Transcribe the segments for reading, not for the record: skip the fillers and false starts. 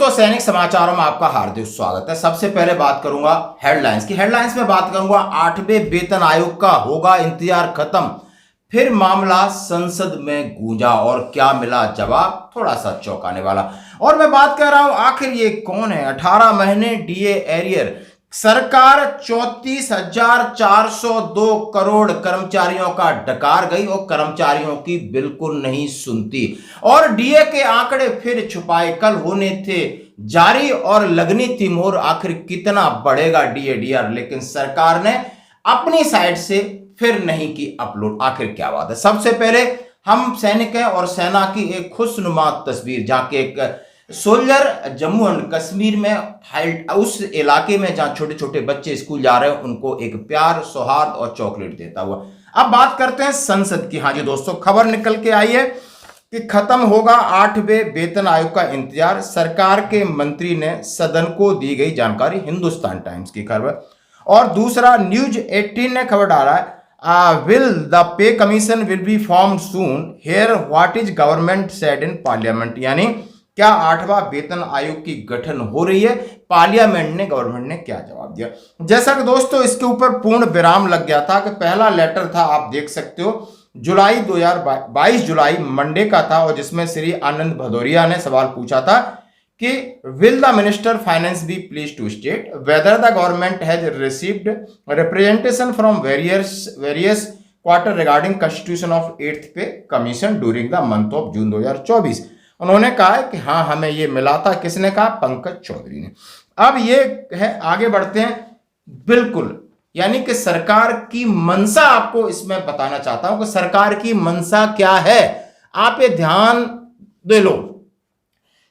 दोस्तों, सैनिक समाचारों में आपका हार्दिक स्वागत है। सबसे पहले बात करूंगा हेडलाइंस की। हेडलाइंस में बात करूंगा 8वें वेतन आयोग का होगा इंतजार खत्म, फिर मामला संसद में गूंजा और क्या मिला जवाब, थोड़ा सा चौंकाने वाला। और मैं बात कर रहा हूं आखिर ये कौन है। 18 महीने डीए एरियर, सरकार 34,402 करोड़ कर्मचारियों का डकार गई और कर्मचारियों की बिल्कुल नहीं सुनती। और डीए के आंकड़े फिर छुपाए, कल होने थे जारी और लगनी थी मोहर आखिर कितना बढ़ेगा डीए डीआर, लेकिन सरकार ने अपनी साइड से फिर नहीं की अपलोड। आखिर क्या बात है। सबसे पहले हम सैनिक हैं और सेना की एक खुशनुमा तस्वीर, जहां के एक सोल्जर जम्मू एंड कश्मीर में उस इलाके में जहां छोटे छोटे बच्चे स्कूल जा रहे हैं उनको एक प्यार, सौहार्द और चॉकलेट देता हुआ। अब बात करते हैं संसद की। हाँ जी दोस्तों, खबर निकल के आई है कि खत्म होगा 8वें वेतन आयोग का इंतजार, सरकार के मंत्री ने सदन को दी गई जानकारी। हिंदुस्तान टाइम्स की खबर। और दूसरा न्यूज 18 ने खबर डाला है, will the pay commission will be formed soon, here what is government said in parliament। यानी क्या 8वां वेतन आयोग की गठन हो रही है, पार्लियामेंट ने, गवर्नमेंट ने क्या जवाब दिया। जैसा कि दोस्तों इसके ऊपर पूर्ण विराम लग गया था कि पहला लेटर था, आप देख सकते हो, जुलाई 2022 जुलाई मंडे का था, और जिसमें श्री आनंद भदौरिया ने सवाल पूछा था कि will the minister finance be please to state whether the government has received representation from various quarter regarding constitution of 8th pay commission during the month of June 2024। उन्होंने कहा है कि हाँ हमें ये मिला था। किसने कहा? पंकज चौधरी ने। अब ये है, आगे बढ़ते हैं। बिल्कुल, यानी कि सरकार की मंशा आपको इसमें बताना चाहता हूं कि सरकार की मंशा क्या है, आप ये ध्यान दे लो।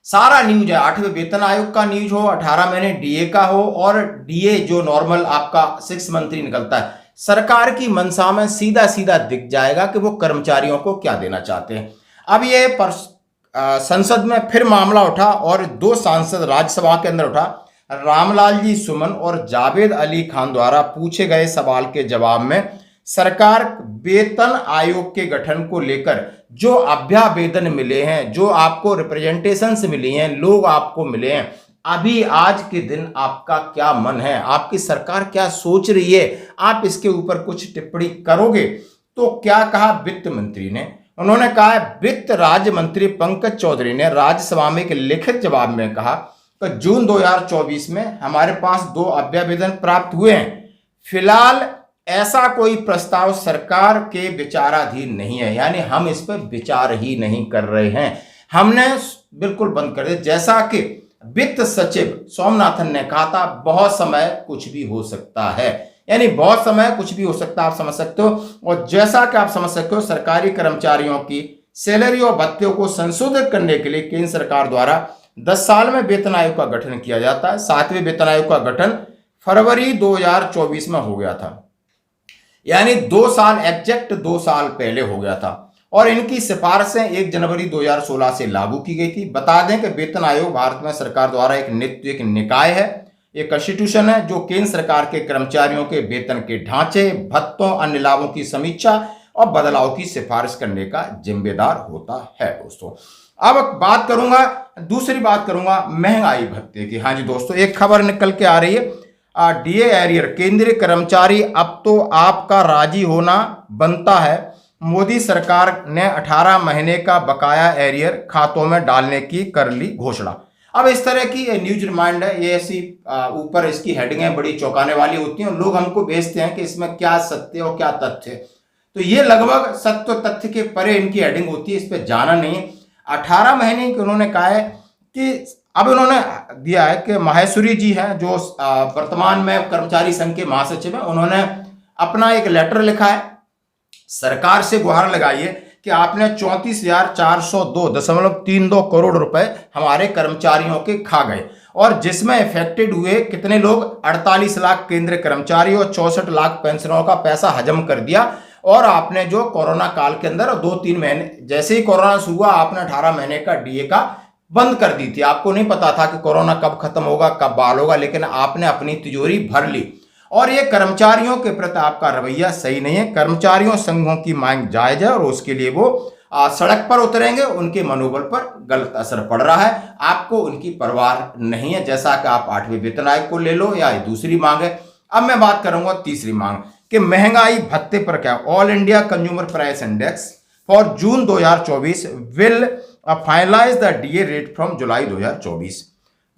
सारा न्यूज है, 8वें वेतन आयोग का न्यूज हो, 18 महीने डीए का हो, और डीए जो नॉर्मल आपका 6 मंथली निकलता है। सरकार की मंशा में सीधा सीधा दिख जाएगा कि वो कर्मचारियों को क्या देना चाहते हैं। अब ये संसद में फिर मामला उठा और 2 सांसद राज्यसभा के अंदर उठा। रामलाल जी सुमन और जावेद अली खान द्वारा पूछे गए सवाल के जवाब में सरकार वेतन आयोग के गठन को लेकर जो अभ्यावेदन मिले हैं, जो आपको रिप्रेजेंटेशन से मिली हैं, लोग आपको मिले हैं, अभी आज के दिन आपका क्या मन है, आपकी सरकार क्या सोच रही है, आप इसके ऊपर कुछ टिप्पणी करोगे। तो क्या कहा वित्त मंत्री ने? उन्होंने कहा है, वित्त राज्य मंत्री पंकज चौधरी ने राज्यसभा में एक लिखित जवाब में कहा कि जून 2024 में हमारे पास 2 अभ्यावेदन प्राप्त हुए हैं। फिलहाल ऐसा कोई प्रस्ताव सरकार के विचाराधीन नहीं है, यानी हम इस पर विचार ही नहीं कर रहे हैं, हमने बिल्कुल बंद कर दिया। जैसा कि वित्त सचिव सोमनाथन ने कहा था, बहुत समय कुछ भी हो सकता है, यानी बहुत समय कुछ भी हो सकता है, आप समझ सकते हो। और जैसा कि आप समझ सकते हो, सरकारी कर्मचारियों की सैलरी और भत्ते को संशोधित करने के लिए केंद्र सरकार द्वारा 10 साल में वेतन आयोग का गठन किया जाता है। 7वें वेतन आयोग का गठन फरवरी 2024 में हो गया था, यानी 2 साल, एग्जैक्ट 2 साल पहले हो गया था। और इनकी सिफारिशें 1 जनवरी 2016 से लागू की गई थी। बता दें कि वेतन आयोग भारत में सरकार द्वारा एक निकाय है, एक इंस्टीट्यूशन है जो केंद्र सरकार के कर्मचारियों के वेतन के ढांचे, भत्तों, अन्य लाभों की समीक्षा और बदलाव की सिफारिश करने का जिम्मेदार होता है। दोस्तों अब दूसरी बात करूंगा महंगाई भत्ते की। हाँ जी दोस्तों, एक खबर निकल के आ रही है, डीए एरियर, केंद्रीय कर्मचारी अब तो आपका राजी होना बनता है। मोदी सरकार ने 18 महीने का बकाया एरियर खातों में डालने की कर ली घोषणा। अब इस तरह की न्यूज रिमाइंड है, ये ऐसी ऊपर इसकी हेडिंगें बड़ी चौंकाने वाली होती हैं, लोग हमको भेजते हैं कि इसमें क्या सत्य और क्या तथ्य है। तो ये लगभग सत्य तथ्य के परे इनकी हेडिंग होती है, इस पर जाना नहीं है। 18 महीने की उन्होंने कहा है कि अब उन्होंने दिया है कि माहेश्वरी जी हैं जो वर्तमान में कर्मचारी संघ के महासचिव हैं, उन्होंने अपना एक लेटर लिखा है, सरकार से गुहार लगाई है कि आपने 34,402.32 करोड़ रुपए हमारे कर्मचारियों के खा गए, और जिसमें इफेक्टेड हुए कितने लोग, 48 लाख केंद्रीय कर्मचारी और 64 लाख पेंशनरों का पैसा हजम कर दिया। और आपने जो कोरोना काल के अंदर 2-3 महीने, जैसे ही कोरोना शुरू हुआ, आपने 18 महीने का डीए का बंद कर दी थी। आपको नहीं पता था कि कोरोना कब खत्म होगा, कब बहाल होगा, लेकिन आपने अपनी तिजोरी भर ली। और ये कर्मचारियों के प्रति आपका रवैया सही नहीं है। कर्मचारियों संघों की मांग जायज है और उसके लिए वो सड़क पर उतरेंगे उनके मनोबल पर गलत असर पड़ रहा है। आपको उनकी परवाह नहीं है, जैसा कि आप 8वें वेतन आयोग को ले लो या दूसरी मांग है। अब मैं बात करूंगा तीसरी मांग कि महंगाई भत्ते पर क्या। All India consumer price index for June 2024 will finalise the DA rate from July 2024।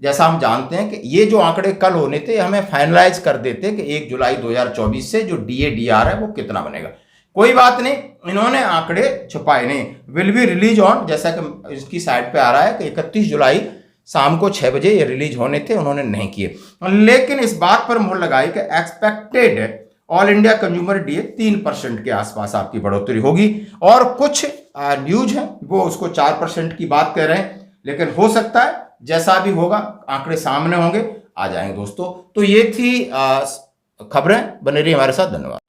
जैसा हम जानते हैं कि ये जो आंकड़े कल होने थे हमें फाइनलाइज कर देते कि 1 जुलाई 2024 से जो डीए डीआर है वो कितना बनेगा। कोई बात नहीं, इन्होंने आंकड़े छुपाए नहीं। विल बी रिलीज ऑन, जैसा कि इसकी साइट पे आ रहा है कि 31 जुलाई शाम को 6 बजे ये रिलीज होने थे, उन्होंने नहीं किए। लेकिन इस बात पर मुहर लगाई कि expected all India consumer DA 3% के आसपास आपकी बढ़ोतरी होगी, और कुछ न्यूज है वो उसको 4% की बात कर रहे हैं। लेकिन हो सकता है जैसा भी होगा आंकड़े सामने होंगे, आ जाएंगे दोस्तों। तो ये थी खबरें, बने रही हमारे साथ। धन्यवाद।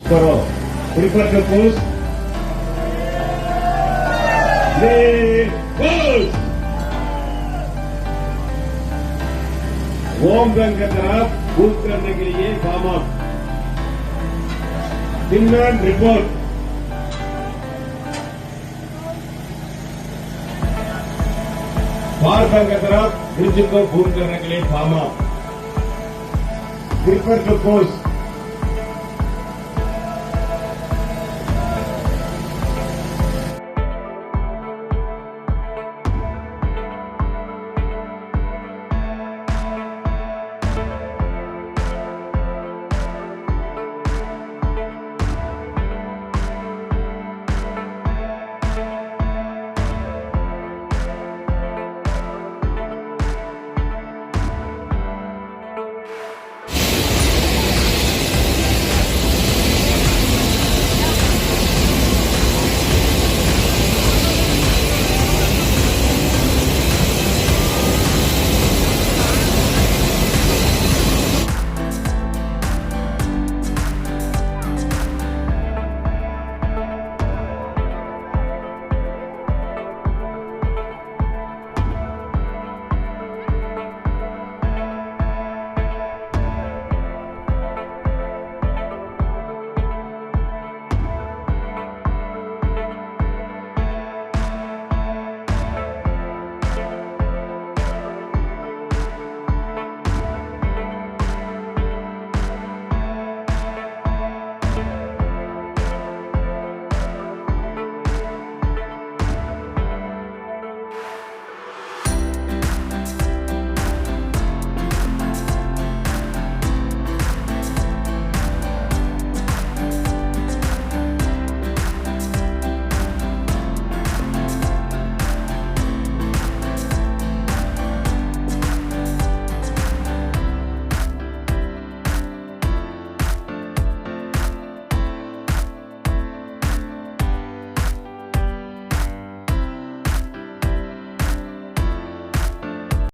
वोम बैंक की तरफ बूस्ट करने के लिए farm up Finland report. Bar bank की तरफ ब्रिज को बूस्ट करने के लिए farm up prefer to post